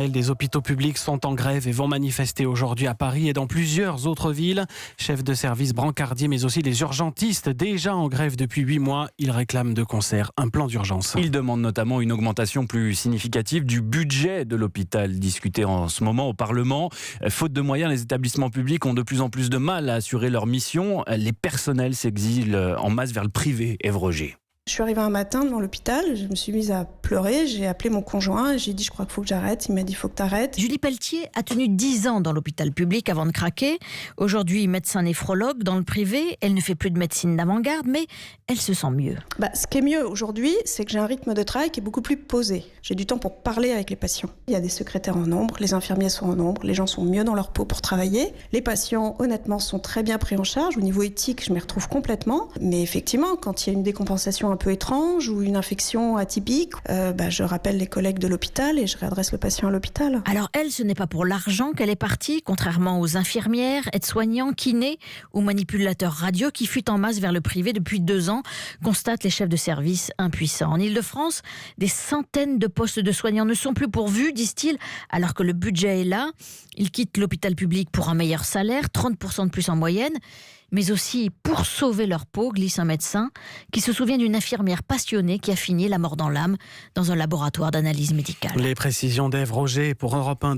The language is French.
Des hôpitaux publics sont en grève et vont manifester aujourd'hui à Paris et dans plusieurs autres villes. Chefs de service brancardiers mais aussi des urgentistes déjà en grève depuis 8 mois. Ils réclament de concert un plan d'urgence. Ils demandent notamment une augmentation plus significative du budget de l'hôpital, discuté en ce moment au Parlement. Faute de moyens, les établissements publics ont de plus en plus de mal à assurer leur mission. Les personnels s'exilent en masse vers le privé, Ève Roger. Je suis arrivée un matin devant l'hôpital, je me suis mise à pleurer, j'ai appelé mon conjoint et j'ai dit je crois qu'il faut que j'arrête. Il m'a dit il faut que tu arrêtes. Julie Pelletier a tenu 10 ans dans l'hôpital public avant de craquer. Aujourd'hui médecin néphrologue dans le privé, elle ne fait plus de médecine d'avant-garde mais elle se sent mieux. Ce qui est mieux aujourd'hui, c'est que j'ai un rythme de travail qui est beaucoup plus posé. J'ai du temps pour parler avec les patients. Il y a des secrétaires en nombre, les infirmiers sont en nombre, les gens sont mieux dans leur peau pour travailler. Les patients honnêtement sont très bien pris en charge. Au niveau éthique, je m'y retrouve complètement. Mais effectivement, quand il y a une décompensation un peu étrange ou une infection atypique, je rappelle les collègues de l'hôpital et je réadresse le patient à l'hôpital. Alors elle, ce n'est pas pour l'argent qu'elle est partie, contrairement aux infirmières, aides-soignants, kinés ou manipulateurs radio qui fuient en masse vers le privé depuis 2 ans, constatent les chefs de service impuissants. En Ile-de-France, des centaines de postes de soignants ne sont plus pourvus, disent-ils, alors que le budget est là. Ils quittent l'hôpital public pour un meilleur salaire, 30% de plus en moyenne, mais aussi pour sauver leur peau, glisse un médecin qui se souvient d'une infirmière passionnée qui a fini la mort dans l'âme dans un laboratoire d'analyse médicale. Les précisions d'Ève Roger pour Europe 1.